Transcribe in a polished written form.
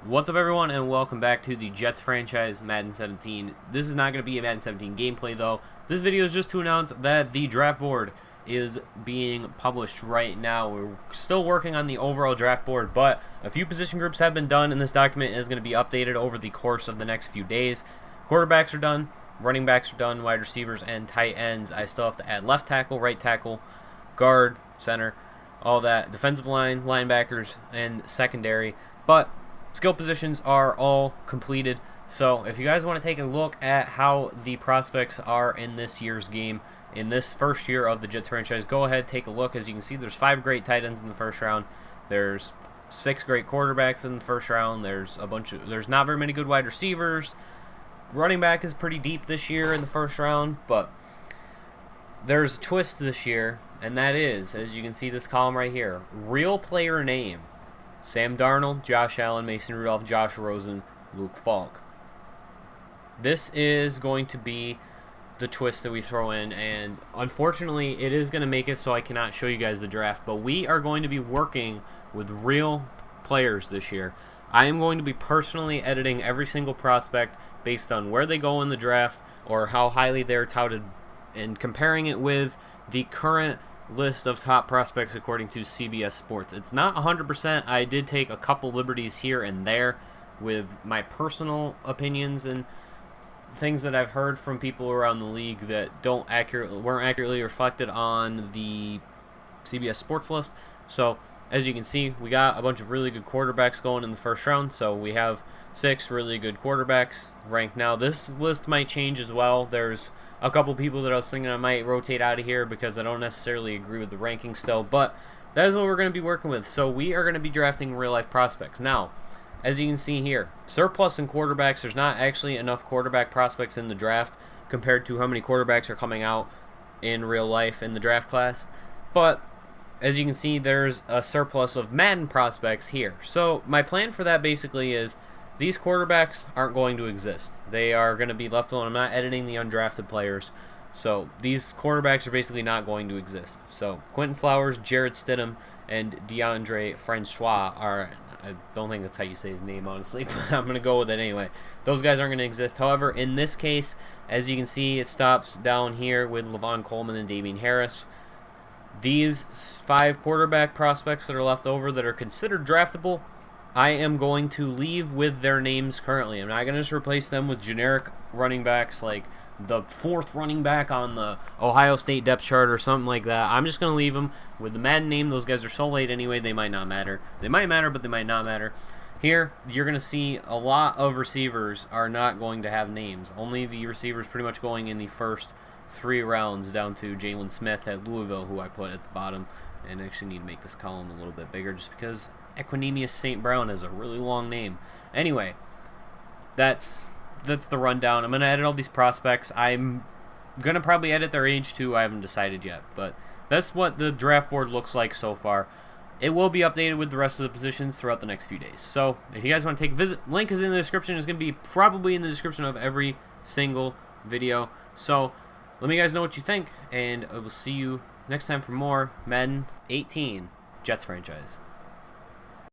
What's up, everyone, and welcome back to the Jets franchise, Madden 17. This is not going to be a Madden 17 gameplay, though. This video is just to announce that the draft board is being published right now. We're still working on the overall draft board, but a few position groups have been done, and this document is going to be updated over the course of the next few days. Quarterbacks are done, running backs are done, wide receivers and tight ends. I still have to add left tackle, right tackle, guard, center, all that, defensive line, linebackers, and secondary. But skill positions are all completed. So if you guys want to take a look at how the prospects are in this year's game, in this first year of the Jets franchise, go ahead, take a look. As you can see, there's 5 great tight ends in the first round. There's 6 great quarterbacks in the first round. There's not very many good wide receivers. Running back is pretty deep this year in the first round, but there's a twist this year, and that is, as you can see this column right here, real player name: Sam Darnold, Josh Allen, Mason Rudolph, Josh Rosen, Luke Falk. This is going to be the twist that we throw in, and unfortunately it is going to make it so I cannot show you guys the draft, but we are going to be working with real players this year. I am going to be personally editing every single prospect based on where they go in the draft or how highly they're touted, and comparing it with the current list of top prospects according to CBS Sports. It's not 100%. I did take a couple liberties here and there with my personal opinions and things that I've heard from people around the league that weren't accurately reflected on the CBS Sports list. So as you can see, we got a bunch of really good quarterbacks going in the first round. So we have 6 really good quarterbacks ranked now. This list might change as well. There's a couple people that I was thinking I might rotate out of here because I don't necessarily agree with the ranking still, but that is what we're going to be working with. So we are going to be drafting real-life prospects. Now, as you can see here, surplus in quarterbacks. There's not actually enough quarterback prospects in the draft compared to how many quarterbacks are coming out in real life in the draft class. But as you can see, there's a surplus of Madden prospects here. So my plan for that basically is these quarterbacks aren't going to exist. They are going to be left alone. I'm not editing the undrafted players. So these quarterbacks are basically not going to exist. So Quentin Flowers, Jared Stidham, and DeAndre Francois are, I don't think that's how you say his name, honestly, but I'm going to go with it anyway. Those guys aren't going to exist. However, in this case, as you can see, it stops down here with Levon Coleman and Damien Harris. These 5 quarterback prospects that are left over that are considered draftable, I am going to leave with their names currently. I'm not going to just replace them with generic running backs like the 4th running back on the Ohio State depth chart or something like that. I'm just going to leave them with the Madden name. Those guys are so late anyway, they might not matter. They might matter, but they might not matter. Here, you're going to see a lot of receivers are not going to have names. Only the receivers pretty much going in the first 3 rounds, down to Jalen Smith at Louisville, who I put at the bottom. And I actually need to make this column a little bit bigger just because Equanimous St. Brown is a really long name. Anyway, that's the rundown. I'm going to edit all these prospects. I'm going to probably edit their age too. I haven't decided yet, but that's what the draft board looks like so far. It will be updated with the rest of the positions throughout the next few days. So if you guys want to take a visit, link is in the description. It's going to be probably in the description of every single video. So let me guys know what you think, and I will see you next time for more Madden 18 Jets franchise.